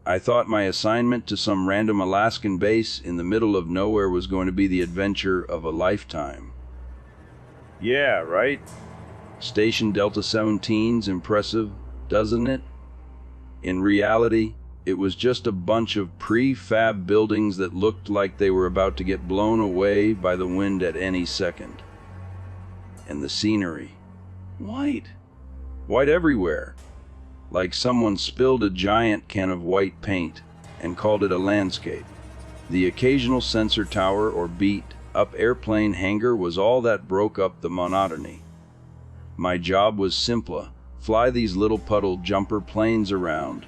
I thought my assignment to some random Alaskan base in the middle of nowhere was going to be the adventure of a lifetime. Yeah, right? Station Delta 17's impressive, doesn't it? In reality, it was just a bunch of prefab buildings that looked like they were about to get blown away by the wind at any second. And the scenery. White. White everywhere. Like someone spilled a giant can of white paint and called it a landscape. The occasional sensor tower or beat-up airplane hangar was all that broke up the monotony. My job was simple: fly these little puddle jumper planes around,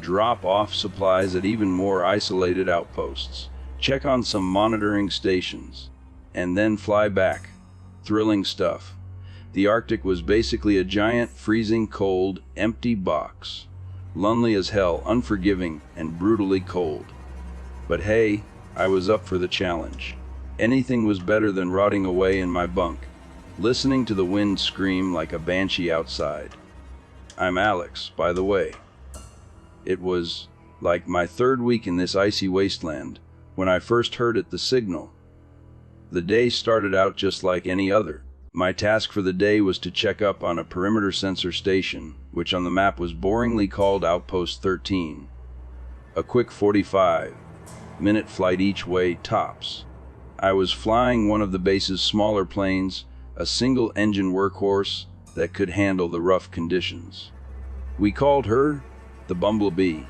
drop off supplies at even more isolated outposts, check on some monitoring stations, and then fly back. Thrilling stuff. The Arctic was basically a giant, freezing cold, empty box. Lonely as hell, unforgiving, and brutally cold. But hey, I was up for the challenge. Anything was better than rotting away in my bunk, listening to the wind scream like a banshee outside. I'm Alex, by the way. It was like my third week in this icy wasteland when I first heard the signal. The day started out just like any other. My task for the day was to check up on a perimeter sensor station, which on the map was boringly called Outpost 13. A quick 45-minute flight each way, tops. I was flying one of the base's smaller planes, a single-engine workhorse that could handle the rough conditions. We called her the Bumblebee,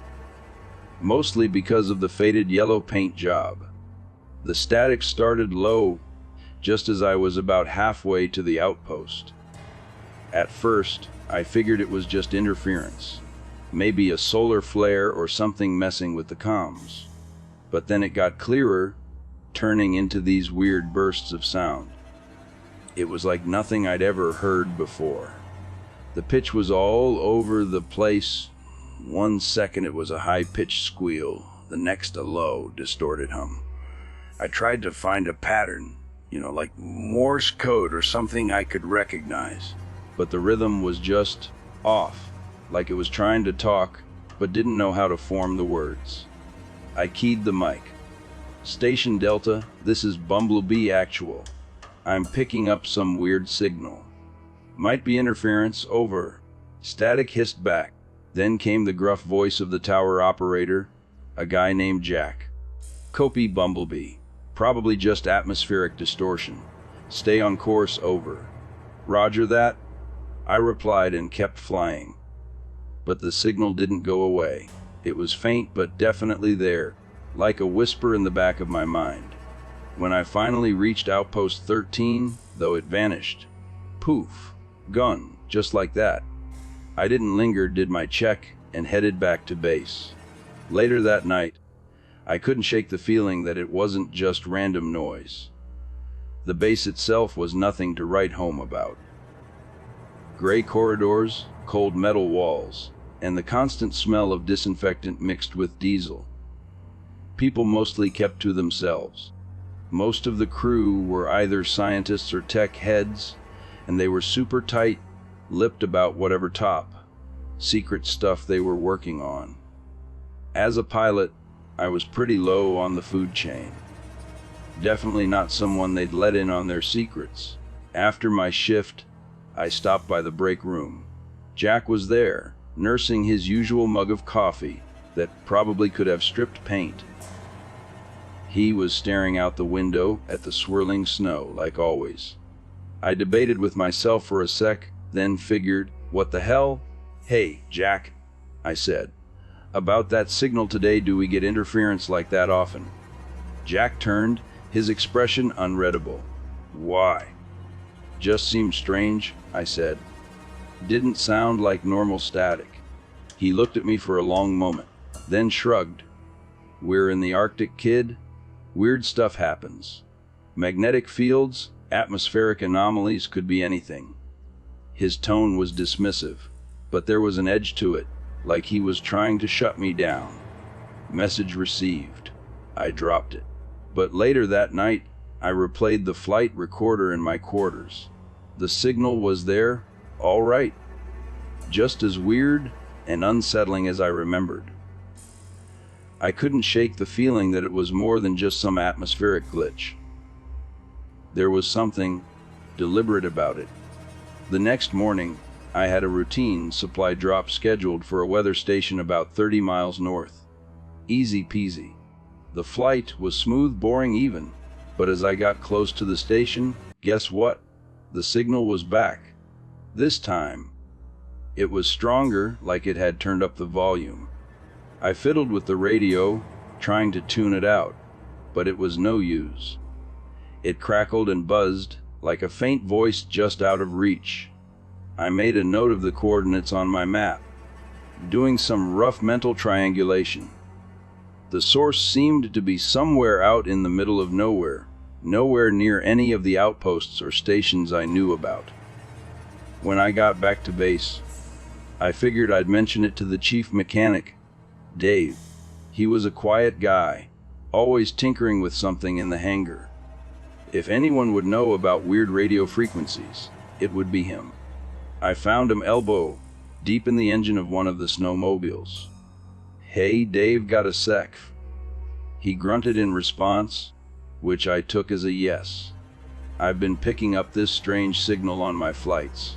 mostly because of the faded yellow paint job. The static started low just as I was about halfway to the outpost. At first, I figured it was just interference, maybe a solar flare or something messing with the comms. But then it got clearer, turning into these weird bursts of sound. It was like nothing I'd ever heard before. The pitch was all over the place. One second it was a high-pitched squeal, the next a low, distorted hum. I tried to find a pattern, like Morse code or something I could recognize. But the rhythm was just off, like it was trying to talk, but didn't know how to form the words. I keyed the mic. Station Delta, this is Bumblebee Actual. I'm picking up some weird signal. Might be interference, over. Static hissed back. Then came the gruff voice of the tower operator, a guy named Jack. Copy Bumblebee. Probably just atmospheric distortion. Stay on course, over. Roger that, I replied and kept flying. But the signal didn't go away. It was faint but definitely there, like a whisper in the back of my mind. When I finally reached Outpost 13, though, it vanished. Poof. Gone, just like that. I didn't linger, did my check, and headed back to base. Later that night, I couldn't shake the feeling that it wasn't just random noise. The base itself was nothing to write home about. Gray corridors, cold metal walls, and the constant smell of disinfectant mixed with diesel. People mostly kept to themselves. Most of the crew were either scientists or tech heads, and they were super tight-lipped about whatever top secret stuff they were working on. As a pilot, I was pretty low on the food chain. Definitely not someone they'd let in on their secrets. After my shift, I stopped by the break room. Jack was there, nursing his usual mug of coffee that probably could have stripped paint. He was staring out the window at the swirling snow, like always. I debated with myself for a sec, then figured, what the hell? Hey, Jack, I said. About that signal today, do we get interference like that often? Jack turned, his expression unreadable. Why? Just seemed strange, I said. Didn't sound like normal static. He looked at me for a long moment, then shrugged. We're in the Arctic, kid. Weird stuff happens. Magnetic fields, atmospheric anomalies, could be anything. His tone was dismissive, but there was an edge to it, like he was trying to shut me down. Message received. I dropped it. But later that night, I replayed the flight recorder in my quarters. The signal was there, all right. Just as weird and unsettling as I remembered. I couldn't shake the feeling that it was more than just some atmospheric glitch. There was something deliberate about it. The next morning, I had a routine supply drop scheduled for a weather station about 30 miles north. Easy peasy. The flight was smooth, boring even, but as I got close to the station, guess what? The signal was back. This time, it was stronger, like it had turned up the volume. I fiddled with the radio, trying to tune it out, but it was no use. It crackled and buzzed, like a faint voice just out of reach. I made a note of the coordinates on my map, doing some rough mental triangulation. The source seemed to be somewhere out in the middle of nowhere, nowhere near any of the outposts or stations I knew about. When I got back to base, I figured I'd mention it to the chief mechanic, Dave. He was a quiet guy, always tinkering with something in the hangar. If anyone would know about weird radio frequencies, it would be him. I found him elbow deep in the engine of one of the snowmobiles. "Hey Dave, got a sec?" He grunted in response, which I took as a yes. "I've been picking up this strange signal on my flights.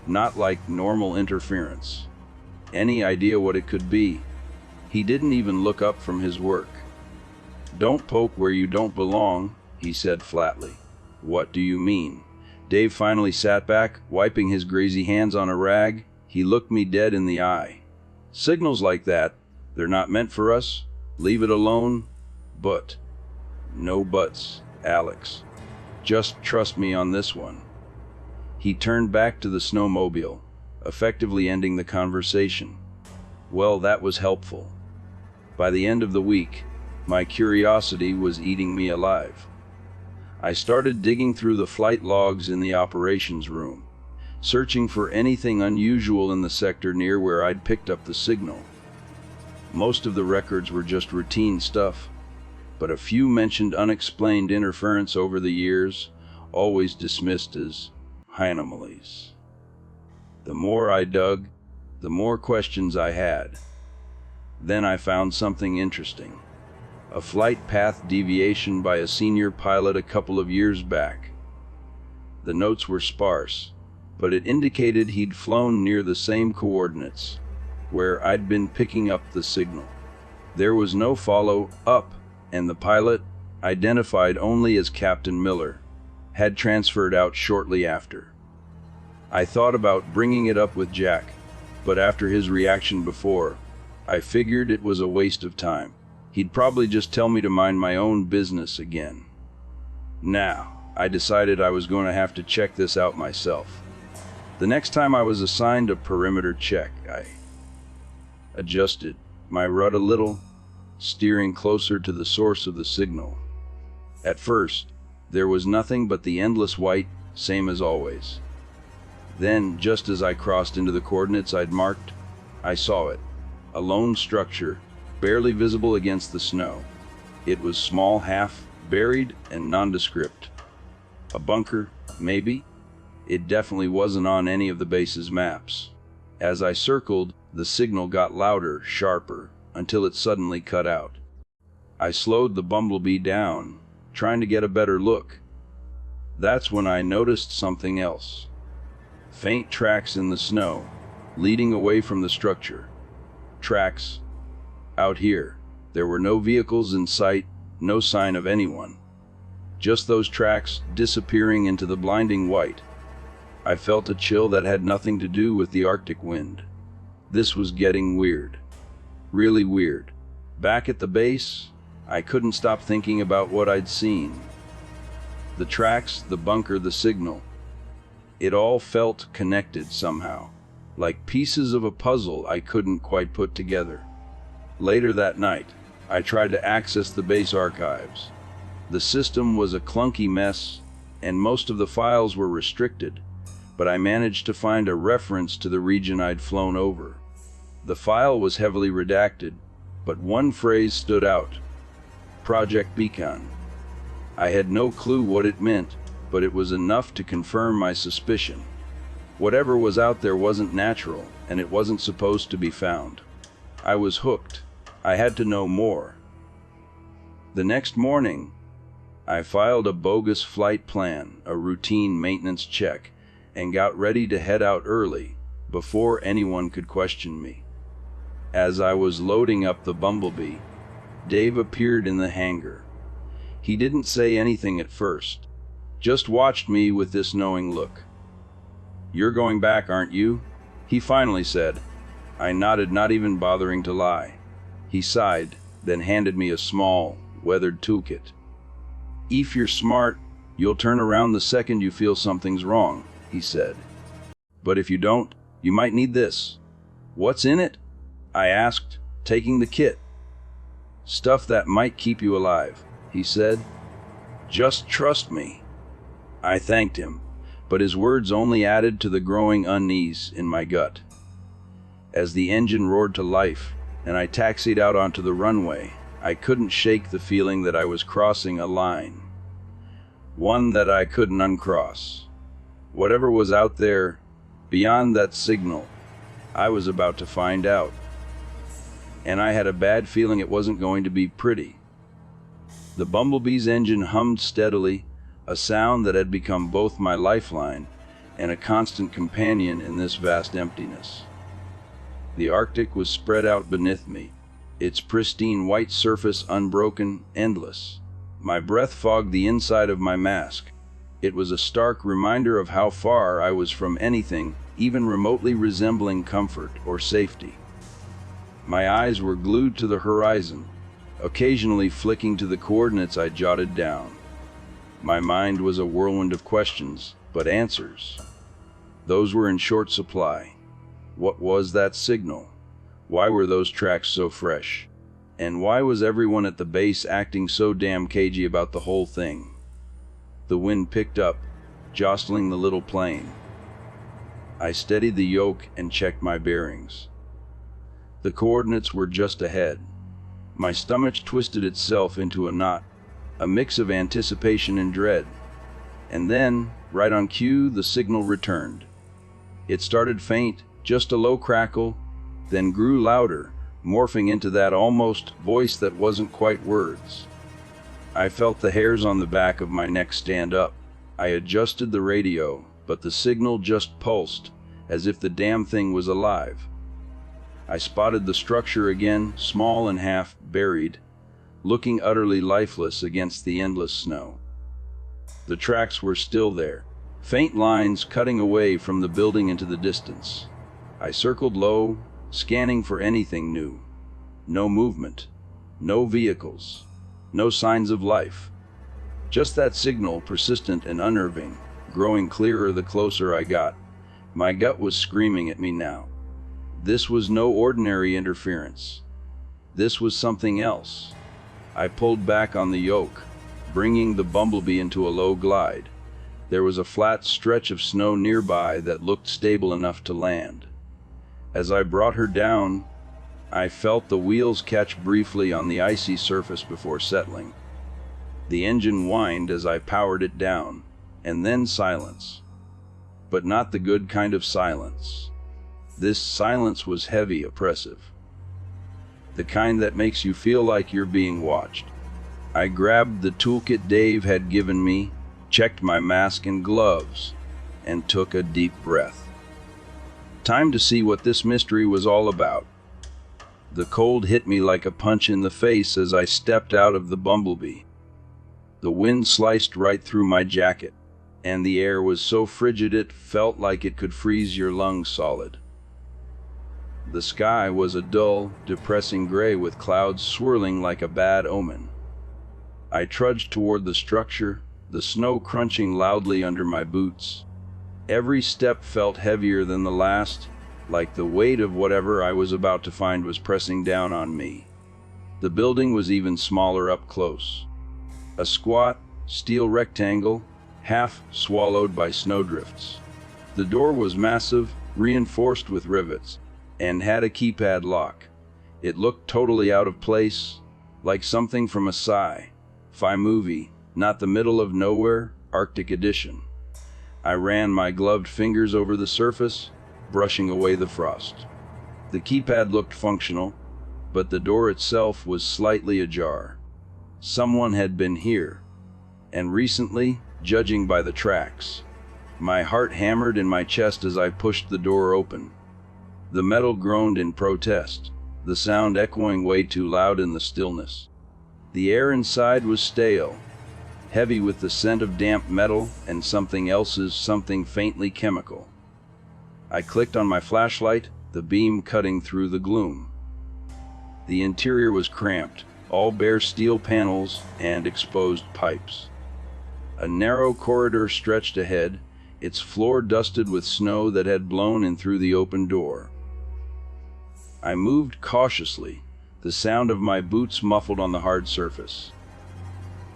Not like normal interference. Any idea what it could be?" He didn't even look up from his work. "Don't poke where you don't belong," he said flatly. "What do you mean?" Dave finally sat back, wiping his greasy hands on a rag. He looked me dead in the eye. "Signals like that, they're not meant for us. Leave it alone." "But..." "No buts, Alex. Just trust me on this one." He turned back to the snowmobile, effectively ending the conversation. Well, that was helpful. By the end of the week, my curiosity was eating me alive. I started digging through the flight logs in the operations room, searching for anything unusual in the sector near where I'd picked up the signal. Most of the records were just routine stuff, but a few mentioned unexplained interference over the years, always dismissed as anomalies. The more I dug, the more questions I had. Then I found something interesting. A flight path deviation by a senior pilot a couple of years back. The notes were sparse, but it indicated he'd flown near the same coordinates where I'd been picking up the signal. There was no follow-up, and the pilot, identified only as Captain Miller, had transferred out shortly after. I thought about bringing it up with Jack, but after his reaction before, I figured it was a waste of time. He'd probably just tell me to mind my own business again. Now, I decided I was going to have to check this out myself. The next time I was assigned a perimeter check, I adjusted my rudder a little, steering closer to the source of the signal. At first, there was nothing but the endless white, same as always. Then, just as I crossed into the coordinates I'd marked, I saw it. A lone structure, barely visible against the snow. It was small, half buried, and nondescript. A bunker, maybe? It definitely wasn't on any of the base's maps. As I circled, the signal got louder, sharper, until it suddenly cut out. I slowed the bumblebee down, trying to get a better look. That's when I noticed something else. Faint tracks in the snow, leading away from the structure. Tracks. Out here, there were no vehicles in sight, no sign of anyone. Just those tracks disappearing into the blinding white. I felt a chill that had nothing to do with the Arctic wind. This was getting weird. Really weird. Back at the base, I couldn't stop thinking about what I'd seen. The tracks, the bunker, the signal. It all felt connected somehow, like pieces of a puzzle I couldn't quite put together. Later that night, I tried to access the base archives. The system was a clunky mess, and most of the files were restricted, but I managed to find a reference to the region I'd flown over. The file was heavily redacted, but one phrase stood out: Project Beacon. I had no clue what it meant, but it was enough to confirm my suspicion. Whatever was out there wasn't natural, and it wasn't supposed to be found. I was hooked. I had to know more. The next morning, I filed a bogus flight plan, a routine maintenance check, and got ready to head out early before anyone could question me. As I was loading up the Bumblebee, Dave appeared in the hangar. He didn't say anything at first, just watched me with this knowing look. "You're going back, aren't you?" he finally said. I nodded, not even bothering to lie. He sighed, then handed me a small, weathered toolkit. "If you're smart, you'll turn around the second you feel something's wrong," he said. "But if you don't, you might need this." "What's in it?" I asked, taking the kit. "Stuff that might keep you alive," he said. "Just trust me." I thanked him, but his words only added to the growing unease in my gut. As the engine roared to life and I taxied out onto the runway, I couldn't shake the feeling that I was crossing a line. One that I couldn't uncross. Whatever was out there, beyond that signal, I was about to find out. And I had a bad feeling it wasn't going to be pretty. The Bumblebee's engine hummed steadily, a sound that had become both my lifeline and a constant companion in this vast emptiness. The Arctic was spread out beneath me, its pristine white surface unbroken, endless. My breath fogged the inside of my mask. It was a stark reminder of how far I was from anything even remotely resembling comfort or safety. My eyes were glued to the horizon, occasionally flicking to the coordinates I jotted down. My mind was a whirlwind of questions, but answers, those were in short supply. What was that signal? Why were those tracks so fresh? And why was everyone at the base acting so damn cagey about the whole thing? The wind picked up, jostling the little plane. I steadied the yoke and checked my bearings. The coordinates were just ahead. My stomach twisted itself into a knot, a mix of anticipation and dread. And then, right on cue, the signal returned. It started faint, just a low crackle, then grew louder, morphing into that almost voice that wasn't quite words. I felt the hairs on the back of my neck stand up. I adjusted the radio, but the signal just pulsed, as if the damn thing was alive. I spotted the structure again, small and half buried, looking utterly lifeless against the endless snow. The tracks were still there, faint lines cutting away from the building into the distance. I circled low, scanning for anything new. No movement, no vehicles, no signs of life. Just that signal, persistent and unnerving, growing clearer the closer I got. My gut was screaming at me now. This was no ordinary interference. This was something else. I pulled back on the yoke, bringing the Bumblebee into a low glide. There was a flat stretch of snow nearby that looked stable enough to land. As I brought her down, I felt the wheels catch briefly on the icy surface before settling. The engine whined as I powered it down, and then silence. But not the good kind of silence. This silence was heavy, oppressive. The kind that makes you feel like you're being watched. I grabbed the toolkit Dave had given me, checked my mask and gloves, and took a deep breath. Time to see what this mystery was all about. The cold hit me like a punch in the face as I stepped out of the Bumblebee. The wind sliced right through my jacket, and the air was so frigid it felt like it could freeze your lungs solid. The sky was a dull, depressing gray with clouds swirling like a bad omen. I trudged toward the structure, the snow crunching loudly under my boots. Every step felt heavier than the last, like the weight of whatever I was about to find was pressing down on me. The building was even smaller up close. A squat, steel rectangle, half swallowed by snowdrifts. The door was massive, reinforced with rivets, and had a keypad lock. It looked totally out of place, like something from a sci-fi movie, not the middle of nowhere, Arctic edition. I ran my gloved fingers over the surface, brushing away the frost. The keypad looked functional, but the door itself was slightly ajar. Someone had been here, and recently, judging by the tracks. My heart hammered in my chest as I pushed the door open. The metal groaned in protest, the sound echoing way too loud in the stillness. The air inside was stale, heavy with the scent of damp metal and something faintly chemical. I clicked on my flashlight, the beam cutting through the gloom. The interior was cramped, all bare steel panels and exposed pipes. A narrow corridor stretched ahead, its floor dusted with snow that had blown in through the open door. I moved cautiously, the sound of my boots muffled on the hard surface.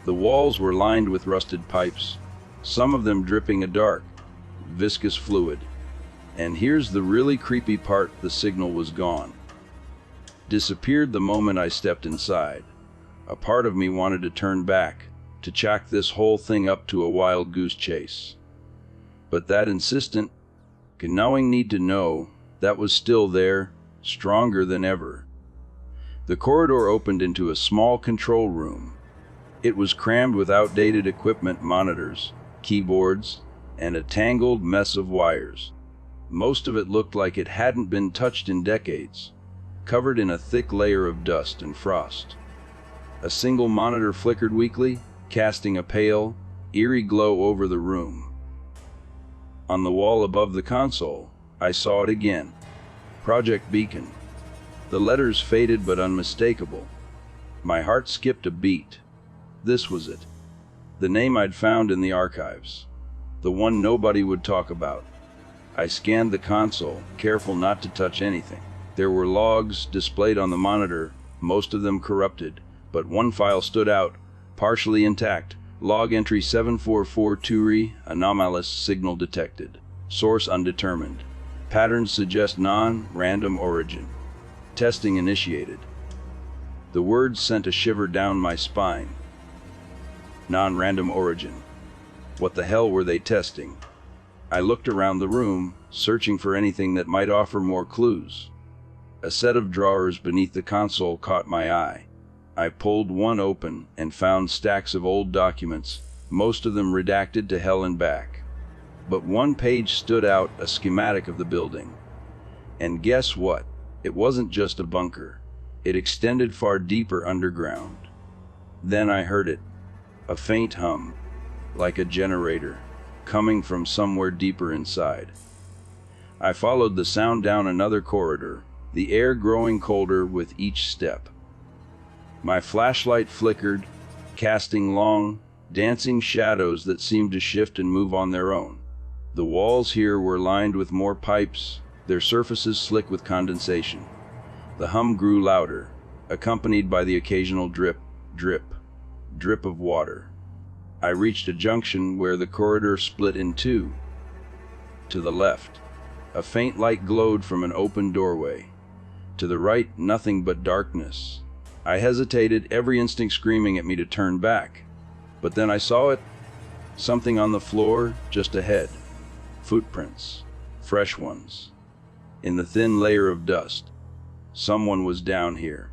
The walls were lined with rusted pipes, some of them dripping a dark, viscous fluid. And here's the really creepy part: the signal was gone. Disappeared the moment I stepped inside. A part of me wanted to turn back, to chalk this whole thing up to a wild goose chase. But that insistent, gnawing need to know, that was still there, stronger than ever. The corridor opened into a small control room. It was crammed with outdated equipment, monitors, keyboards, and a tangled mess of wires. Most of it looked like it hadn't been touched in decades, covered in a thick layer of dust and frost. A single monitor flickered weakly, casting a pale, eerie glow over the room. On the wall above the console, I saw it again. Project Beacon. The letters faded but unmistakable. My heart skipped a beat. This was it. The name I'd found in the archives. The one nobody would talk about. I scanned the console, careful not to touch anything. There were logs displayed on the monitor, most of them corrupted, but one file stood out, partially intact. Log entry 7442 anomalous signal detected. Source undetermined. Patterns suggest non-random origin. Testing initiated. The words sent a shiver down my spine. Non-random origin. What the hell were they testing? I looked around the room, searching for anything that might offer more clues. A set of drawers beneath the console caught my eye. I pulled one open and found stacks of old documents, most of them redacted to hell and back. But one page stood out, a schematic of the building. And guess what? It wasn't just a bunker. It extended far deeper underground. Then I heard it. A faint hum, like a generator, coming from somewhere deeper inside. I followed the sound down another corridor, the air growing colder with each step. My flashlight flickered, casting long, dancing shadows that seemed to shift and move on their own. The walls here were lined with more pipes, their surfaces slick with condensation. The hum grew louder, accompanied by the occasional drip, drip, drip of water. I reached a junction where the corridor split in two. To the left, a faint light glowed from an open doorway. To the right, nothing but darkness. I hesitated, every instinct screaming at me to turn back. But then I saw it. Something on the floor just ahead. Footprints. Fresh ones. In the thin layer of dust. Someone was down here.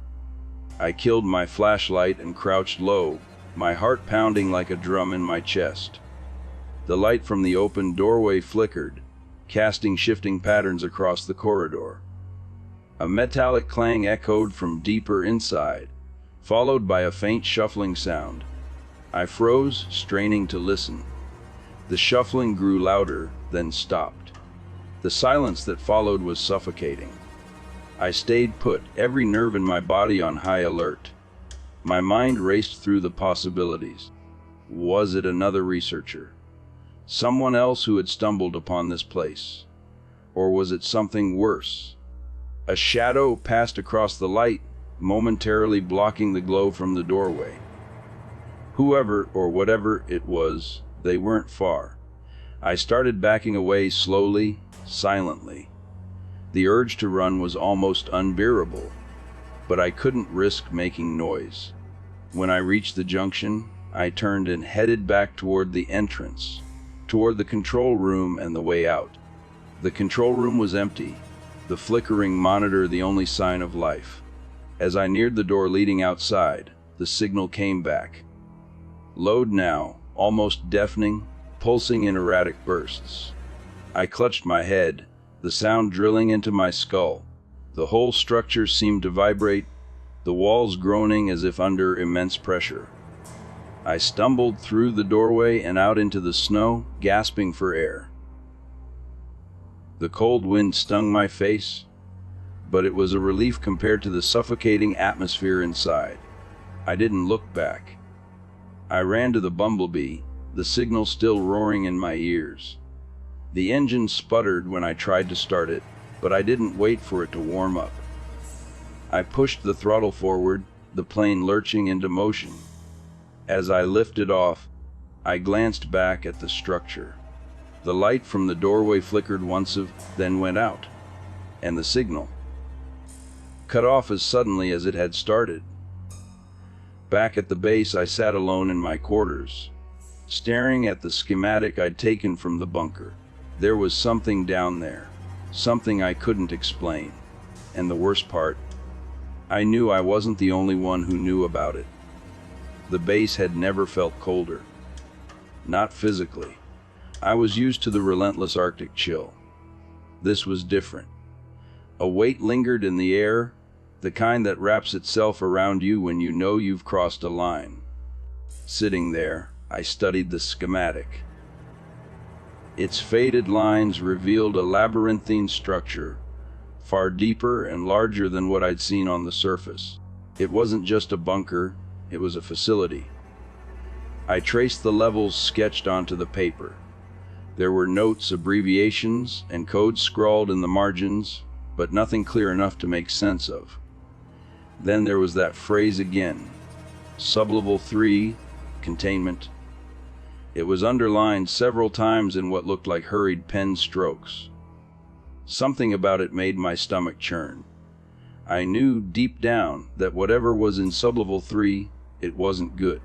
I killed my flashlight and crouched low, my heart pounding like a drum in my chest. The light from the open doorway flickered, casting shifting patterns across the corridor. A metallic clang echoed from deeper inside, followed by a faint shuffling sound. I froze, straining to listen. The shuffling grew louder, then stopped. The silence that followed was suffocating. I stayed put, every nerve in my body on high alert. My mind raced through the possibilities. Was it another researcher? Someone else who had stumbled upon this place? Or was it something worse? A shadow passed across the light, momentarily blocking the glow from the doorway. Whoever or whatever it was, they weren't far. I started backing away slowly, silently. The urge to run was almost unbearable, but I couldn't risk making noise. When I reached the junction, I turned and headed back toward the entrance, toward the control room and the way out. The control room was empty, the flickering monitor the only sign of life. As I neared the door leading outside, the signal came back. Load now, almost deafening, pulsing in erratic bursts. I clutched my head, the sound drilling into my skull. The whole structure seemed to vibrate, the walls groaning as if under immense pressure. I stumbled through the doorway and out into the snow, gasping for air. The cold wind stung my face, but it was a relief compared to the suffocating atmosphere inside. I didn't look back. I ran to the Bumblebee, the signal still roaring in my ears. The engine sputtered when I tried to start it, but I didn't wait for it to warm up. I pushed the throttle forward, the plane lurching into motion. As I lifted off, I glanced back at the structure. The light from the doorway flickered once, then went out, and the signal cut off as suddenly as it had started. Back at the base, I sat alone in my quarters, staring at the schematic I'd taken from the bunker. There was something down there, something I couldn't explain. And the worst part, I knew I wasn't the only one who knew about it. The base had never felt colder. Not physically. I was used to the relentless Arctic chill. This was different. A weight lingered in the air, the kind that wraps itself around you when you know you've crossed a line. Sitting there, I studied the schematic. Its faded lines revealed a labyrinthine structure, far deeper and larger than what I'd seen on the surface. It wasn't just a bunker, it was a facility. I traced the levels sketched onto the paper. There were notes, abbreviations, and codes scrawled in the margins, but nothing clear enough to make sense of. Then there was that phrase again, Sublevel 3, containment. It was underlined several times in what looked like hurried pen strokes. Something about it made my stomach churn. I knew deep down that whatever was in Sublevel 3, it wasn't good.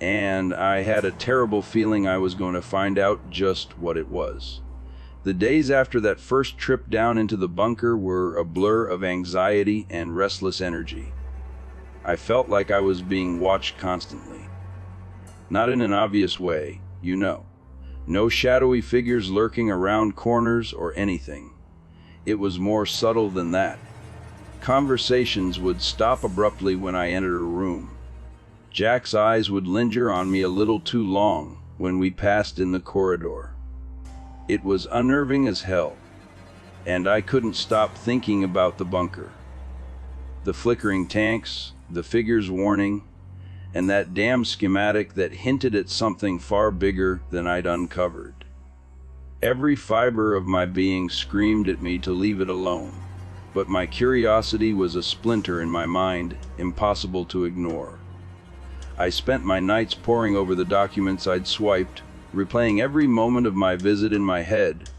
And I had a terrible feeling I was going to find out just what it was. The days after that first trip down into the bunker were a blur of anxiety and restless energy. I felt like I was being watched constantly. Not in an obvious way, you know. No shadowy figures lurking around corners or anything. It was more subtle than that. Conversations would stop abruptly when I entered a room. Jack's eyes would linger on me a little too long when we passed in the corridor. It was unnerving as hell, and I couldn't stop thinking about the bunker. The flickering tanks, the figures warning, and that damn schematic that hinted at something far bigger than I'd uncovered. Every fiber of my being screamed at me to leave it alone, but my curiosity was a splinter in my mind, impossible to ignore. I spent my nights poring over the documents I'd swiped, replaying every moment of my visit in my head,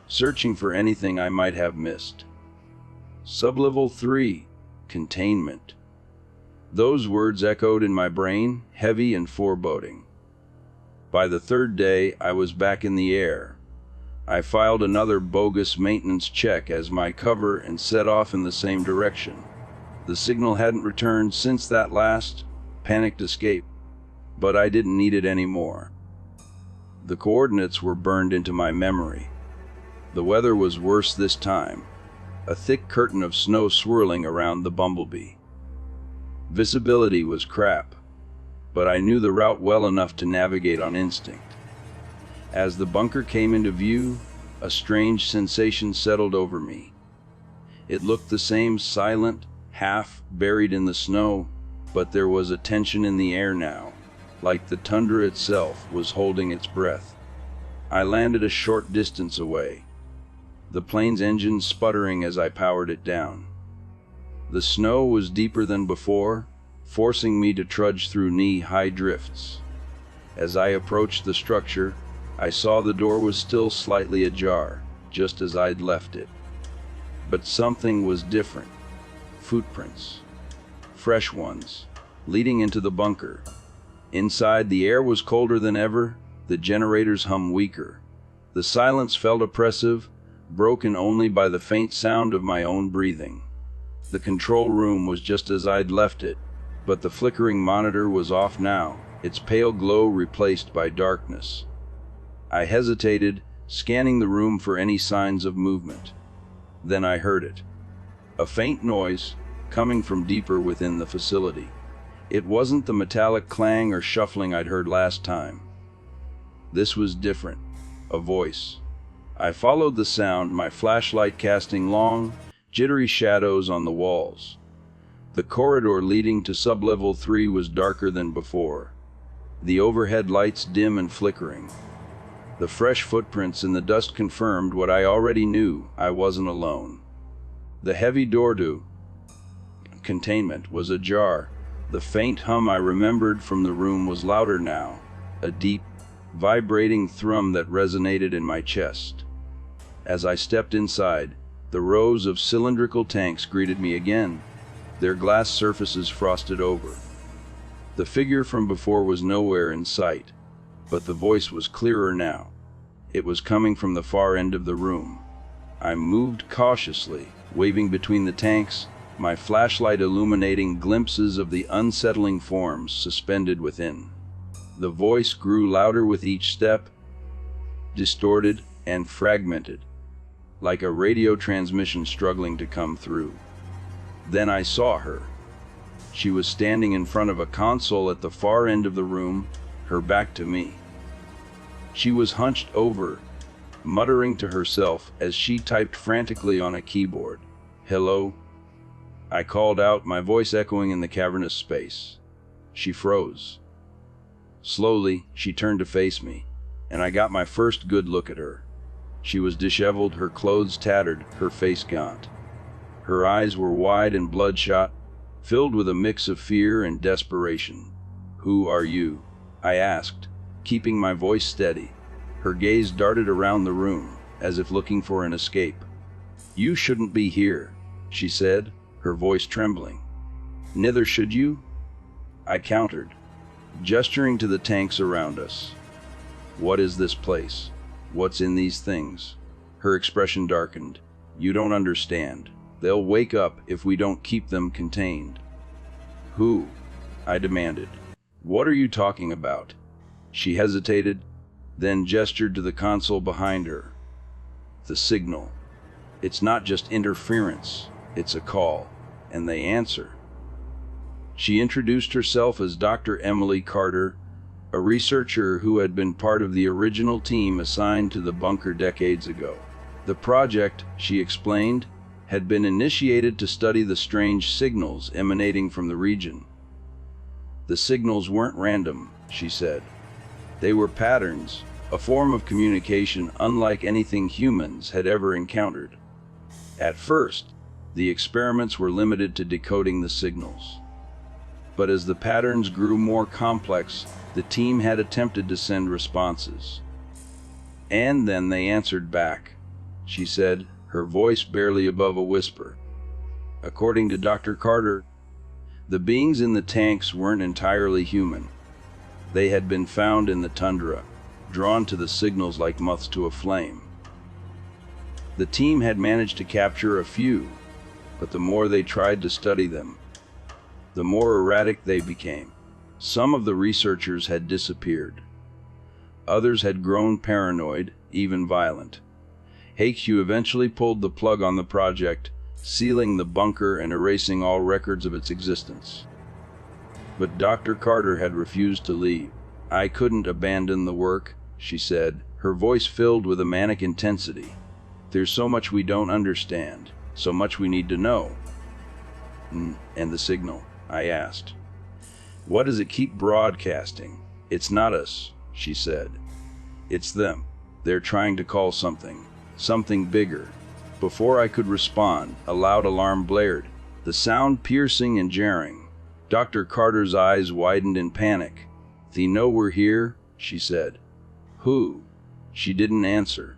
searching for anything I might have missed. Sublevel 3, containment. Those words echoed in my brain, heavy and foreboding. By the third day, I was back in the air. I filed another bogus maintenance check as my cover and set off in the same direction. The signal hadn't returned since that last panicked escape, but I didn't need it anymore. The coordinates were burned into my memory. The weather was worse this time, a thick curtain of snow swirling around the Bumblebee. Visibility was crap, but I knew the route well enough to navigate on instinct. As the bunker came into view, a strange sensation settled over me. It looked the same, silent, half buried in the snow, but there was a tension in the air now, like the tundra itself was holding its breath. I landed a short distance away, the plane's engine sputtering as I powered it down. The snow was deeper than before, forcing me to trudge through knee-high drifts. As I approached the structure, I saw the door was still slightly ajar, just as I'd left it. But something was different. Footprints. Fresh ones, leading into the bunker. Inside, the air was colder than ever, the generators hum weaker. The silence felt oppressive, broken only by the faint sound of my own breathing. The control room was just as I'd left it, but the flickering monitor was off now, its pale glow replaced by darkness. I hesitated, scanning the room for any signs of movement. Then I heard it. A faint noise, coming from deeper within the facility. It wasn't the metallic clang or shuffling I'd heard last time. This was different. A voice. I followed the sound, my flashlight casting long, jittery shadows on the walls. The corridor leading to sublevel 3 was darker than before. The overhead lights dim and flickering. The fresh footprints in the dust confirmed what I already knew: I wasn't alone. The heavy door to containment was ajar. The faint hum I remembered from the room was louder now, a deep, vibrating thrum that resonated in my chest. As I stepped inside, the rows of cylindrical tanks greeted me again, their glass surfaces frosted over. The figure from before was nowhere in sight, but the voice was clearer now. It was coming from the far end of the room. I moved cautiously, waving between the tanks, my flashlight illuminating glimpses of the unsettling forms suspended within. The voice grew louder with each step, distorted and fragmented, like a radio transmission struggling to come through. Then I saw her. She was standing in front of a console at the far end of the room, her back to me. She was hunched over, muttering to herself as she typed frantically on a keyboard. "Hello?" I called out, my voice echoing in the cavernous space. She froze. Slowly, she turned to face me, and I got my first good look at her. She was disheveled, her clothes tattered, her face gaunt. Her eyes were wide and bloodshot, filled with a mix of fear and desperation. "Who are you?" I asked, keeping my voice steady. Her gaze darted around the room, as if looking for an escape. "You shouldn't be here," she said, her voice trembling. "Neither should you," I countered, gesturing to the tanks around us. "What is this place? What's in these things?" Her expression darkened. "You don't understand. They'll wake up if we don't keep them contained." "Who?" I demanded. "What are you talking about?" She hesitated, then gestured to the console behind her. "The signal. It's not just interference, it's a call, and they answer." She introduced herself as Dr. Emily Carter, a researcher who had been part of the original team assigned to the bunker decades ago. The project, she explained, had been initiated to study the strange signals emanating from the region. "The signals weren't random," she said. "They were patterns, a form of communication unlike anything humans had ever encountered." At first, the experiments were limited to decoding the signals. But as the patterns grew more complex, the team had attempted to send responses. "And then they answered back," she said, her voice barely above a whisper. "According to Dr. Carter, the beings in the tanks weren't entirely human. They had been found in the tundra, drawn to the signals like moths to a flame. The team had managed to capture a few, but the more they tried to study them, the more erratic they became. Some of the researchers had disappeared. Others had grown paranoid, even violent. HQ eventually pulled the plug on the project, sealing the bunker and erasing all records of its existence. But Dr. Carter had refused to leave. "I couldn't abandon the work," she said, her voice filled with a manic intensity. "There's so much we don't understand, so much we need to know." "And the signal?" I asked. "What does it keep broadcasting?" "It's not us," she said. "It's them. They're trying to call something bigger." Before I could respond, a loud alarm blared, the sound piercing and jarring. Dr. Carter's eyes widened in panic. "They know we're here," she said. "Who?" She didn't answer.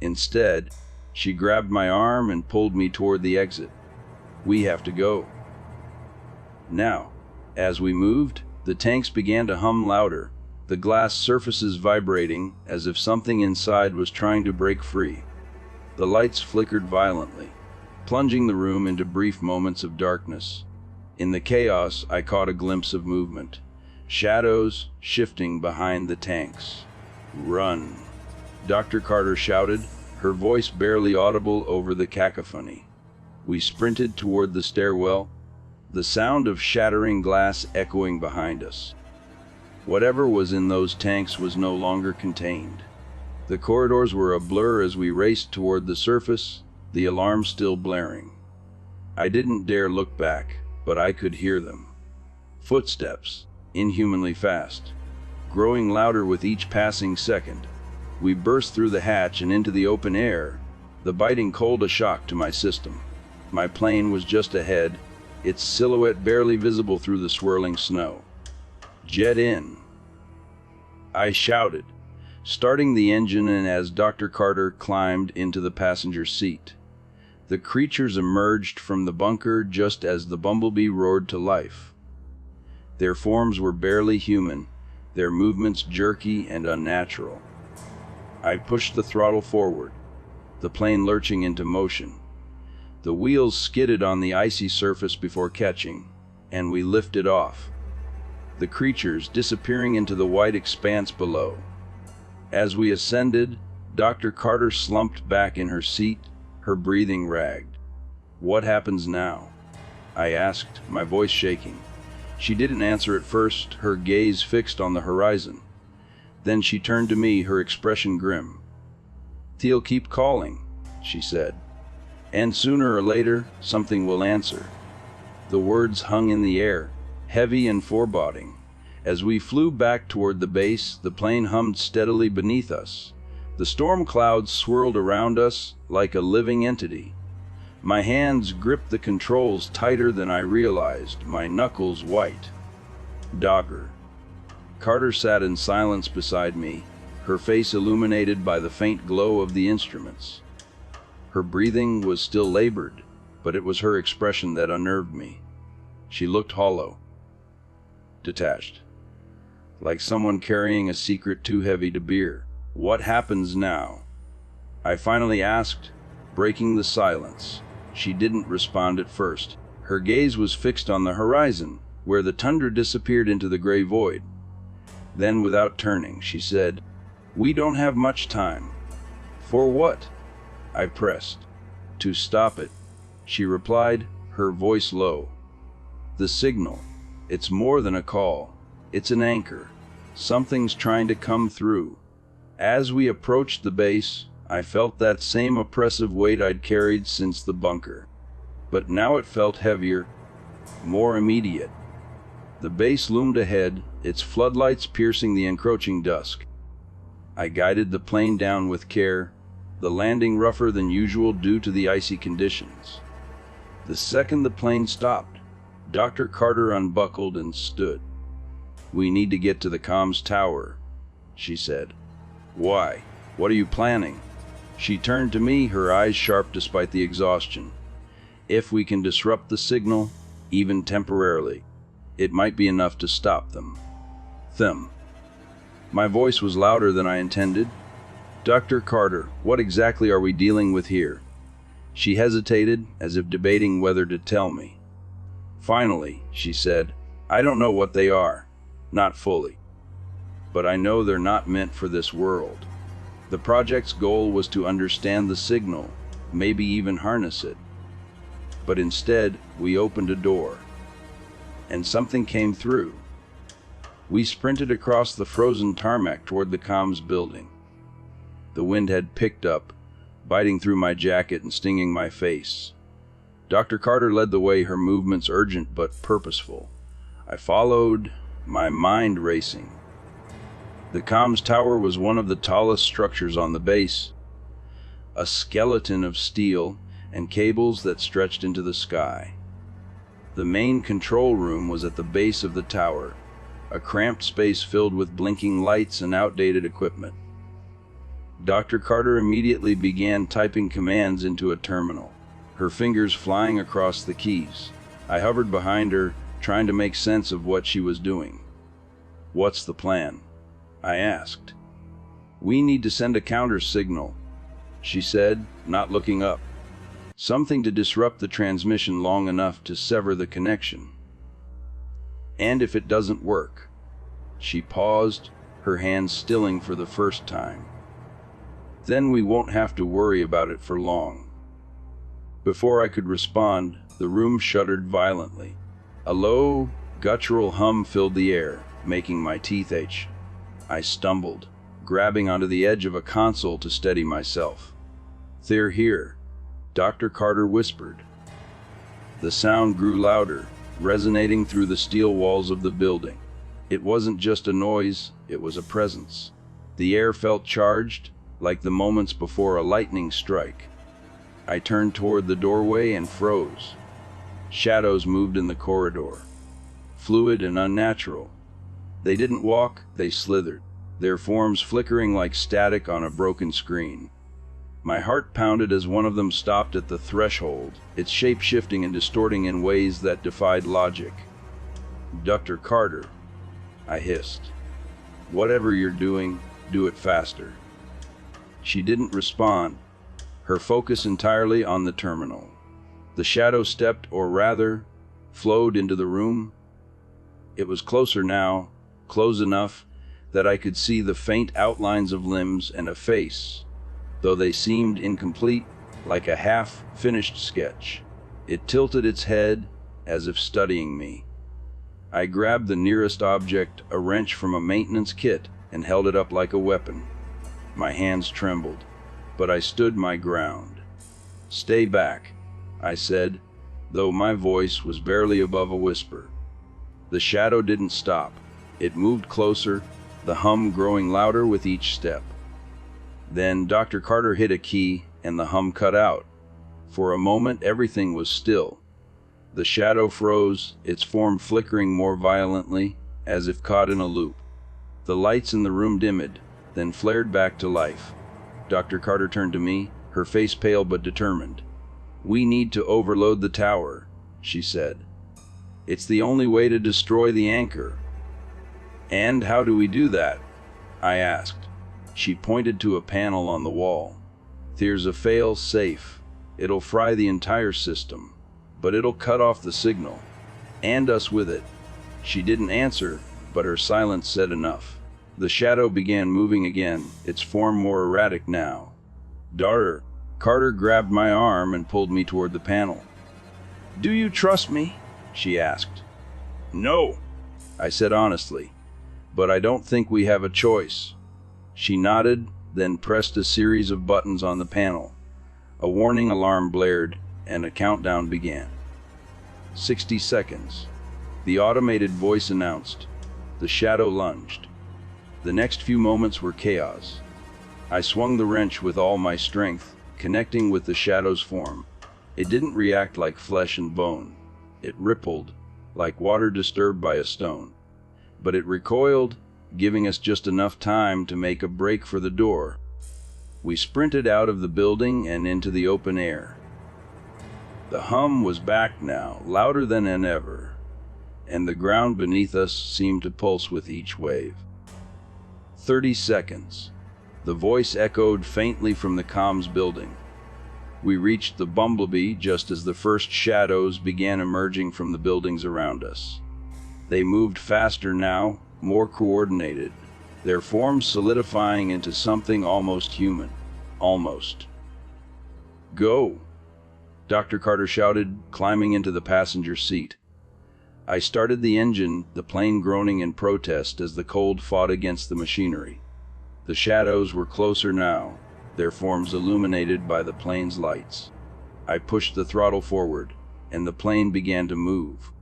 Instead, she grabbed my arm and pulled me toward the exit. "We have to go." Now, as we moved, the tanks began to hum louder, the glass surfaces vibrating as if something inside was trying to break free. The lights flickered violently, plunging the room into brief moments of darkness. In the chaos, I caught a glimpse of movement. Shadows shifting behind the tanks. "Run!" Dr. Carter shouted, her voice barely audible over the cacophony. We sprinted toward the stairwell, the sound of shattering glass echoing behind us. Whatever was in those tanks was no longer contained. The corridors were a blur as we raced toward the surface, the alarm still blaring. I didn't dare look back, but I could hear them. Footsteps, inhumanly fast, growing louder with each passing second. We burst through the hatch and into the open air, the biting cold a shock to my system. My plane was just ahead, its silhouette barely visible through the swirling snow. "Jet in!" I shouted, starting the engine, and as Dr. Carter climbed into the passenger seat. The creatures emerged from the bunker just as the bumblebee roared to life. Their forms were barely human, their movements jerky and unnatural. I pushed the throttle forward, the plane lurching into motion. The wheels skidded on the icy surface before catching, and we lifted off, the creatures disappearing into the white expanse below. As we ascended, Dr. Carter slumped back in her seat, her breathing ragged. "What happens now?" I asked, my voice shaking. She didn't answer at first, her gaze fixed on the horizon. Then she turned to me, her expression grim. "They'll keep calling," she said. "And sooner or later, something will answer." The words hung in the air, heavy and foreboding. As we flew back toward the base, the plane hummed steadily beneath us. The storm clouds swirled around us like a living entity. My hands gripped the controls tighter than I realized, my knuckles white. Dogger. Carter sat in silence beside me, her face illuminated by the faint glow of the instruments. Her breathing was still labored, but it was her expression that unnerved me. She looked hollow, detached, like someone carrying a secret too heavy to bear. "What happens now?" I finally asked, breaking the silence. She didn't respond at first. Her gaze was fixed on the horizon, where the tundra disappeared into the gray void. Then, without turning, she said, "We don't have much time." "For what?" I pressed. "To stop it," she replied, her voice low. "The signal. It's more than a call. It's an anchor. Something's trying to come through." As we approached the base, I felt that same oppressive weight I'd carried since the bunker. But now it felt heavier, more immediate. The base loomed ahead, its floodlights piercing the encroaching dusk. I guided the plane down with care, the landing rougher than usual due to the icy conditions. The second the plane stopped, Dr. Carter unbuckled and stood. "We need to get to the comms tower," she said. "Why? What are you planning?" She turned to me, her eyes sharp despite the exhaustion. "If we can disrupt the signal, even temporarily, it might be enough to stop them." My voice was louder than I intended. "Dr. Carter, what exactly are we dealing with here?" She hesitated, as if debating whether to tell me. Finally, she said, "I don't know what they are. Not fully. But I know they're not meant for this world." The project's goal was to understand the signal, maybe even harness it. But instead, we opened a door. And something came through. We sprinted across the frozen tarmac toward the comms building. The wind had picked up, biting through my jacket and stinging my face. Dr. Carter led the way, her movements urgent but purposeful. I followed, my mind racing. The comms tower was one of the tallest structures on the base, a skeleton of steel and cables that stretched into the sky. The main control room was at the base of the tower, a cramped space filled with blinking lights and outdated equipment. Dr. Carter immediately began typing commands into a terminal, her fingers flying across the keys. I hovered behind her, trying to make sense of what she was doing. "What's the plan?" I asked. "We need to send a counter signal," she said, not looking up. Something to disrupt the transmission long enough to sever the connection. And if it doesn't work? She paused, her hands stilling for the first time. Then we won't have to worry about it for long. Before I could respond, the room shuddered violently. A low, guttural hum filled the air, making my teeth ache. I stumbled, grabbing onto the edge of a console to steady myself. "They're here," Dr. Carter whispered. The sound grew louder, resonating through the steel walls of the building. It wasn't just a noise, it was a presence. The air felt charged, like the moments before a lightning strike. I turned toward the doorway and froze. Shadows moved in the corridor, fluid and unnatural. They didn't walk, they slithered, their forms flickering like static on a broken screen. My heart pounded as one of them stopped at the threshold, its shape shifting and distorting in ways that defied logic. "Dr. Carter," I hissed. "Whatever you're doing, do it faster." She didn't respond, her focus entirely on the terminal. The shadow stepped, or rather, flowed into the room. It was closer now, close enough that I could see the faint outlines of limbs and a face, though they seemed incomplete, like a half-finished sketch. It tilted its head, as if studying me. I grabbed the nearest object, a wrench from a maintenance kit, and held it up like a weapon. My hands trembled, but I stood my ground. "Stay back," I said, though my voice was barely above a whisper. The shadow didn't stop. It moved closer, the hum growing louder with each step. Then Dr. Carter hit a key, and the hum cut out. For a moment, everything was still. The shadow froze, its form flickering more violently, as if caught in a loop. The lights in the room dimmed, then flared back to life. Dr. Carter turned to me, her face pale but determined. "We need to overload the tower," she said. "It's the only way to destroy the anchor." "And how do we do that?" I asked. She pointed to a panel on the wall. "There's a fail-safe. It'll fry the entire system, but it'll cut off the signal, and us with it." She didn't answer, but her silence said enough. The shadow began moving again, its form more erratic now. "Daughter," Carter grabbed my arm and pulled me toward the panel. "Do you trust me?" she asked. "No," I said honestly, "but I don't think we have a choice." She nodded, then pressed a series of buttons on the panel. A warning alarm blared, and a countdown began. 60 seconds. The automated voice announced. The shadow lunged. The next few moments were chaos. I swung the wrench with all my strength, connecting with the shadow's form. It didn't react like flesh and bone. It rippled, like water disturbed by a stone. But it recoiled, giving us just enough time to make a break for the door. We sprinted out of the building and into the open air. The hum was back now, louder than ever, and the ground beneath us seemed to pulse with each wave. 30 seconds. The voice echoed faintly from the comms building. We reached the Bumblebee just as the first shadows began emerging from the buildings around us. They moved faster now, more coordinated, their forms solidifying into something almost human. Almost. "Go!" Dr. Carter shouted, climbing into the passenger seat. I started the engine, the plane groaning in protest as the cold fought against the machinery. The shadows were closer now, their forms illuminated by the plane's lights. I pushed the throttle forward, and the plane began to move.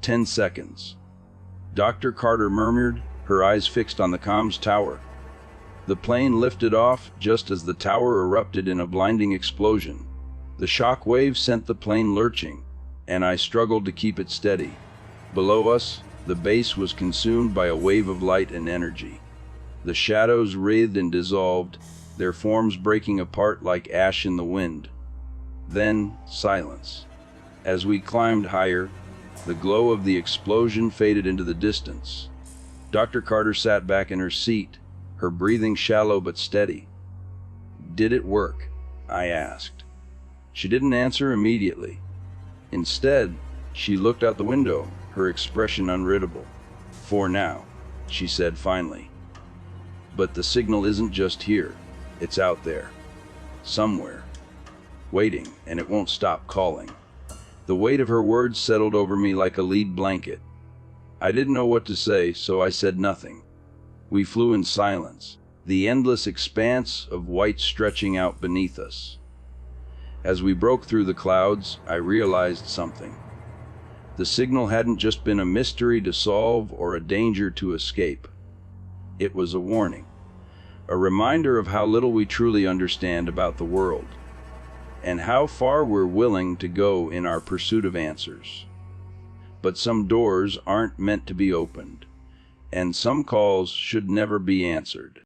10 seconds. Dr. Carter murmured, her eyes fixed on the comms tower. The plane lifted off just as the tower erupted in a blinding explosion. The shock wave sent the plane lurching, and I struggled to keep it steady. Below us, the base was consumed by a wave of light and energy. The shadows writhed and dissolved, their forms breaking apart like ash in the wind. Then, silence. As we climbed higher, the glow of the explosion faded into the distance. Dr. Carter sat back in her seat, her breathing shallow but steady. "Did it work?" I asked. She didn't answer immediately. Instead, she looked out the window, her expression unreadable. "For now," she said finally. "But the signal isn't just here. It's out there. Somewhere. Waiting, and it won't stop calling." The weight of her words settled over me like a lead blanket. I didn't know what to say, so I said nothing. We flew in silence, the endless expanse of white stretching out beneath us. As we broke through the clouds, I realized something. The signal hadn't just been a mystery to solve or a danger to escape. It was a warning, a reminder of how little we truly understand about the world, and how far we're willing to go in our pursuit of answers. But some doors aren't meant to be opened, and some calls should never be answered.